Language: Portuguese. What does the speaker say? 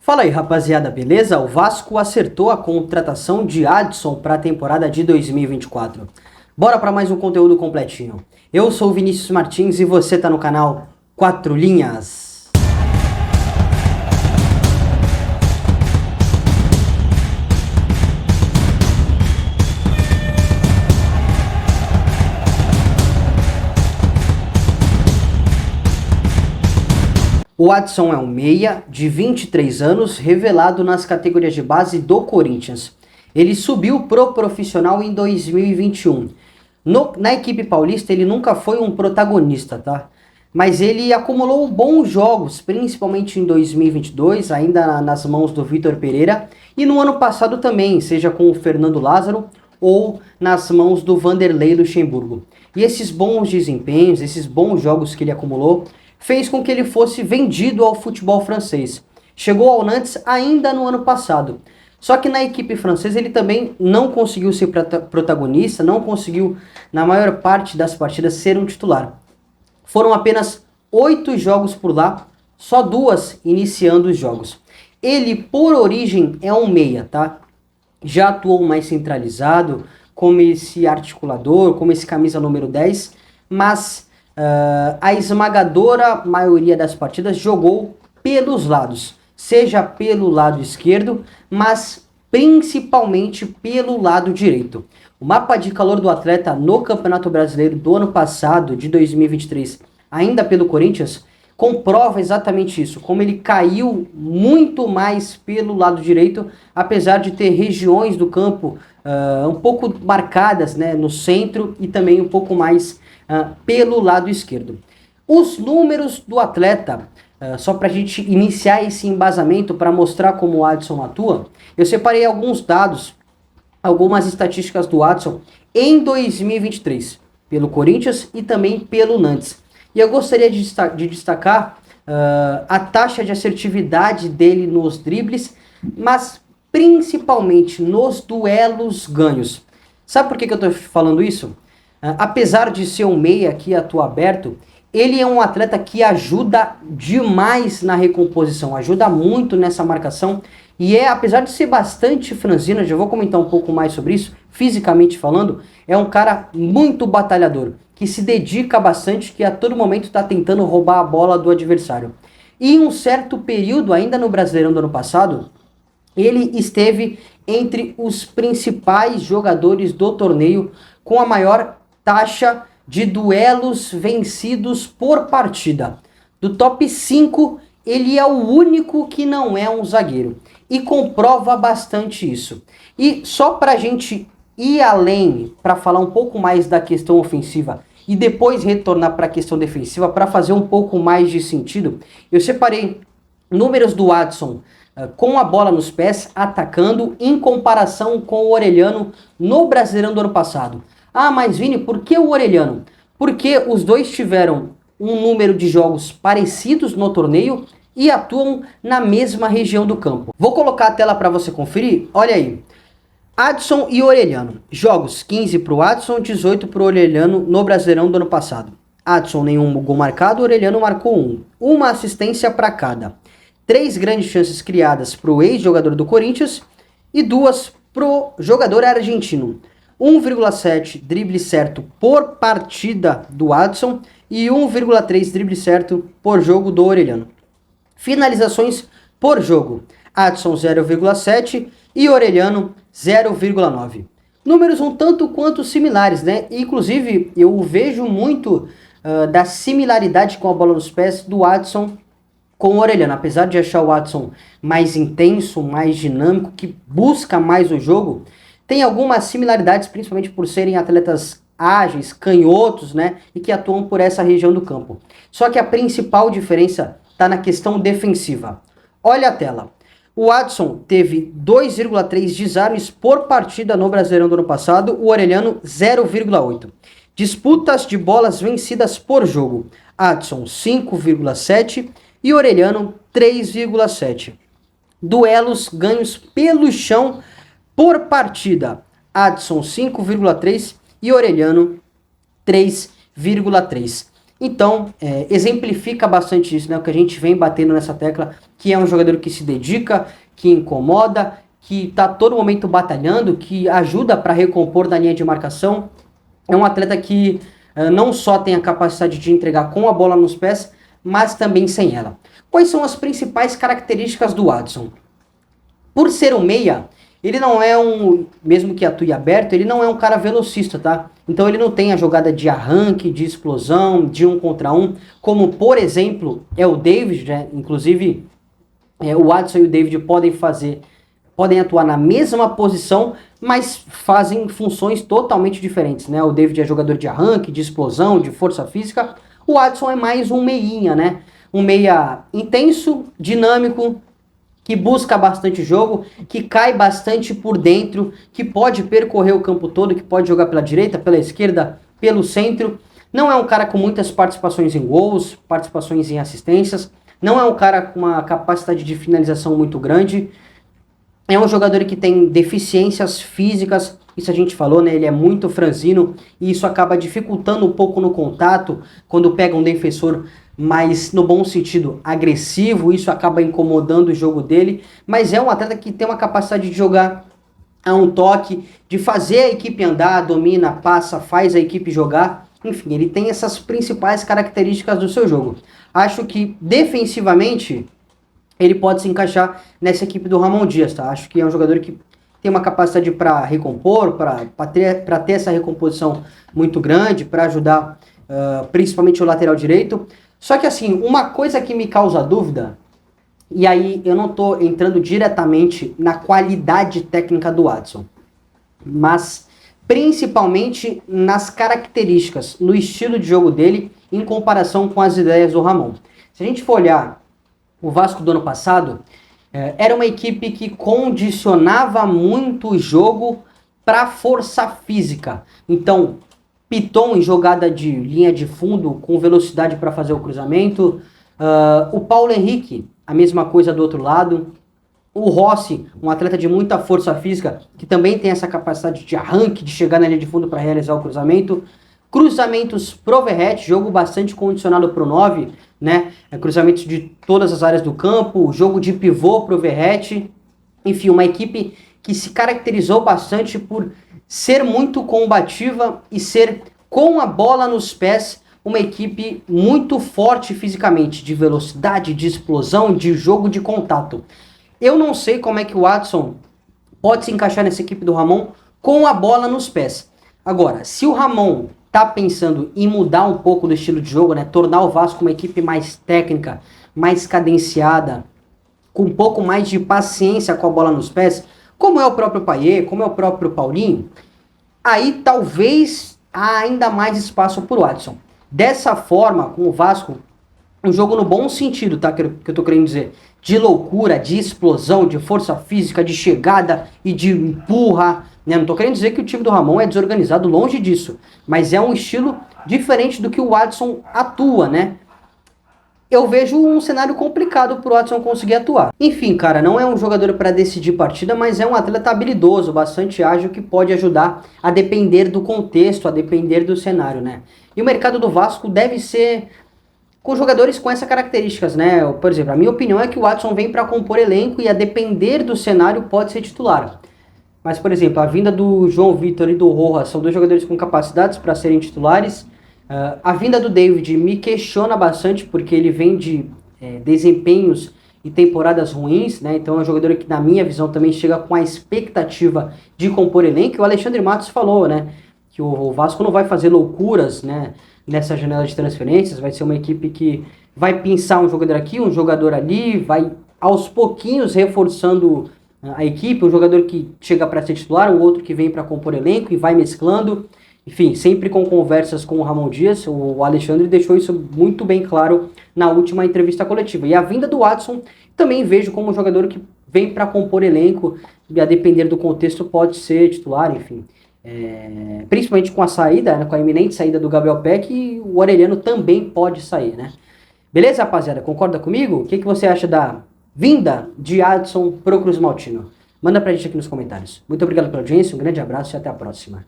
Fala aí, rapaziada, beleza? O Vasco acertou a contratação de Adson para a temporada de 2024. Bora para mais um conteúdo completinho. Eu sou o Vinícius Martins e você tá no canal 4 Linhas. O Adson é um meia de 23 anos, revelado nas categorias de base do Corinthians. Ele subiu pro profissional em 2021. Na equipe paulista ele nunca foi um protagonista, tá? Mas ele acumulou bons jogos, principalmente em 2022, ainda nas mãos do Vitor Pereira, e no ano passado também, seja com o Fernando Lázaro ou nas mãos do Vanderlei Luxemburgo. E esses bons desempenhos, esses bons jogos que ele acumulou, fez com que ele fosse vendido ao futebol francês. Chegou ao Nantes ainda no ano passado. Só que na equipe francesa ele também não conseguiu ser protagonista, não conseguiu, na maior parte das partidas, ser um titular. Foram apenas 8 jogos por lá, só 2 iniciando os jogos. Ele, por origem, é um meia, tá? Já atuou mais centralizado, como esse articulador, como esse camisa número 10, mas a esmagadora maioria das partidas jogou pelos lados, seja pelo lado esquerdo, mas principalmente pelo lado direito. O mapa de calor do atleta no Campeonato Brasileiro do ano passado, de 2023, ainda pelo Corinthians, comprova exatamente isso, como ele caiu muito mais pelo lado direito, apesar de ter regiões do campo um pouco marcadas, né, no centro e também um pouco mais pelo lado esquerdo. Os números do atleta, só para a gente iniciar esse embasamento para mostrar como o Adson atua, eu separei alguns dados, algumas estatísticas do Adson em 2023, pelo Corinthians e também pelo Nantes. E eu gostaria de destacar a taxa de assertividade dele nos dribles, mas principalmente nos duelos ganhos. Sabe por que eu estou falando isso? Apesar de ser um meia que atua aberto, ele é um atleta que ajuda demais na recomposição, ajuda muito nessa marcação e apesar de ser bastante franzino, já vou comentar um pouco mais sobre isso, fisicamente falando, é um cara muito batalhador, que se dedica bastante, que a todo momento está tentando roubar a bola do adversário. E em um certo período, ainda no Brasileirão do ano passado, ele esteve entre os principais jogadores do torneio com a maior taxa de duelos vencidos por partida. Do top 5, ele é o único que não é um zagueiro. E comprova bastante isso. E só para a gente ir além, para falar um pouco mais da questão ofensiva e depois retornar para a questão defensiva, para fazer um pouco mais de sentido, eu separei números do Adson com a bola nos pés, atacando, em comparação com o Orelhano no Brasileirão do ano passado. Ah, mas Vini, por que o Orelhano? Porque os dois tiveram um número de jogos parecidos no torneio e atuam na mesma região do campo. Vou colocar a tela para você conferir. Olha aí. Adson e Orelhano. Jogos 15 para o Adson, 18 para o Orelhano no Brasileirão do ano passado. Adson nenhum gol marcado, Orelhano marcou 1. Uma assistência para cada. 3 grandes chances criadas para o ex-jogador do Corinthians e 2 para o jogador argentino. 1,7 drible certo por partida do Adson e 1,3 drible certo por jogo do Orelhano. Finalizações por jogo, Adson 0,7 e Orelhano 0,9. Números um tanto quanto similares, né? Inclusive eu vejo muito da similaridade com a bola nos pés do Adson com o Orelhano. Apesar de achar o Adson mais intenso, mais dinâmico, que busca mais o jogo, tem algumas similaridades, principalmente por serem atletas ágeis, canhotos, né? E que atuam por essa região do campo. Só que a principal diferença está na questão defensiva. Olha a tela. O Adson teve 2,3 desarmes por partida no Brasileirão do ano passado, o Orelhano 0,8. Disputas de bolas vencidas por jogo. Adson 5,7 e Orelhano 3,7. Duelos ganhos pelo chão por partida, Adson 5,3 e Orelhano 3,3. Então, exemplifica bastante isso, né? O que a gente vem batendo nessa tecla, que é um jogador que se dedica, que incomoda, que está todo momento batalhando, que ajuda para recompor da linha de marcação. É um atleta que não só tem a capacidade de entregar com a bola nos pés, mas também sem ela. Quais são as principais características do Watson? Por ser um meia, ele não é mesmo que atue aberto, ele não é um cara velocista, tá? Então ele não tem a jogada de arranque, de explosão, de 1 contra 1, como por exemplo é o David, né? Inclusive o Watson e o David podem atuar na mesma posição, mas fazem funções totalmente diferentes, né? O David é jogador de arranque, de explosão, de força física. O Watson é mais um meinha, né? Um meia intenso, dinâmico, que busca bastante jogo, que cai bastante por dentro, que pode percorrer o campo todo, que pode jogar pela direita, pela esquerda, pelo centro. Não é um cara com muitas participações em gols, participações em assistências. Não é um cara com uma capacidade de finalização muito grande. É um jogador que tem deficiências físicas, isso a gente falou, né? Ele é muito franzino e isso acaba dificultando um pouco no contato, quando pega um defensor mais, no bom sentido, agressivo, isso acaba incomodando o jogo dele, mas é um atleta que tem uma capacidade de jogar a um toque, de fazer a equipe andar, domina, passa, faz a equipe jogar, enfim, ele tem essas principais características do seu jogo. Acho que defensivamente ele pode se encaixar nessa equipe do Ramon Dias, tá? Acho que é um jogador que tem uma capacidade para recompor, para ter essa recomposição muito grande, para ajudar principalmente o lateral direito. Só que assim, uma coisa que me causa dúvida, e aí eu não estou entrando diretamente na qualidade técnica do Watson, mas principalmente nas características, no estilo de jogo dele, em comparação com as ideias do Ramon. Se a gente for olhar o Vasco do ano passado, era uma equipe que condicionava muito o jogo para força física. Então, Piton em jogada de linha de fundo com velocidade para fazer o cruzamento. O Paulo Henrique, a mesma coisa do outro lado. O Rossi, um atleta de muita força física, que também tem essa capacidade de arranque, de chegar na linha de fundo para realizar o cruzamento. Cruzamentos pro Verratti, jogo bastante condicionado pro 9, né? Cruzamentos de todas as áreas do campo, jogo de pivô pro Verratti. Enfim, uma equipe que se caracterizou bastante por ser muito combativa e ser, com a bola nos pés, uma equipe muito forte fisicamente, de velocidade, de explosão, de jogo de contato. Eu não sei como é que o Watson pode se encaixar nessa equipe do Ramon com a bola nos pés. Agora, se o Ramon tá pensando em mudar um pouco do estilo de jogo, né, tornar o Vasco uma equipe mais técnica, mais cadenciada, com um pouco mais de paciência com a bola nos pés, como é o próprio Payet, como é o próprio Paulinho, aí talvez há ainda mais espaço para o Watson. Dessa forma, com o Vasco, um jogo no bom sentido, tá? Que eu tô querendo dizer, de loucura, de explosão, de força física, de chegada e de empurra, né? Não tô querendo dizer que o time do Ramon é desorganizado, longe disso, mas é um estilo diferente do que o Watson atua, né? Eu vejo um cenário complicado pro Watson conseguir atuar. Enfim, cara, não é um jogador para decidir partida, mas é um atleta habilidoso, bastante ágil, que pode ajudar a depender do contexto, a depender do cenário, né? E o mercado do Vasco deve ser com jogadores com essas características, né? Por exemplo, a minha opinião é que o Watson vem para compor elenco e a depender do cenário pode ser titular. Mas, por exemplo, a vinda do João Vitor e do Rojas são dois jogadores com capacidades para serem titulares. A vinda do David me questiona bastante porque ele vem de desempenhos e temporadas ruins, né? Então é um jogador que, na minha visão, também chega com a expectativa de compor elenco. E o Alexandre Matos falou, né, que o Vasco não vai fazer loucuras, né, nessa janela de transferências. Vai ser uma equipe que vai pensar um jogador aqui, um jogador ali, vai aos pouquinhos reforçando a equipe, um jogador que chega para ser titular, o outro que vem para compor elenco e vai mesclando. Enfim, sempre com conversas com o Ramon Dias, o Alexandre deixou isso muito bem claro na última entrevista coletiva. E a vinda do Watson também vejo como um jogador que vem para compor elenco, e a depender do contexto pode ser titular, enfim. Principalmente com a saída, né, com a iminente saída do Gabriel Peck, o Orelhano também pode sair, né? Beleza, rapaziada? Concorda comigo? O que você acha da vinda de Adson pro Cruz Maltino? Manda pra gente aqui nos comentários. Muito obrigado pela audiência, um grande abraço e até a próxima.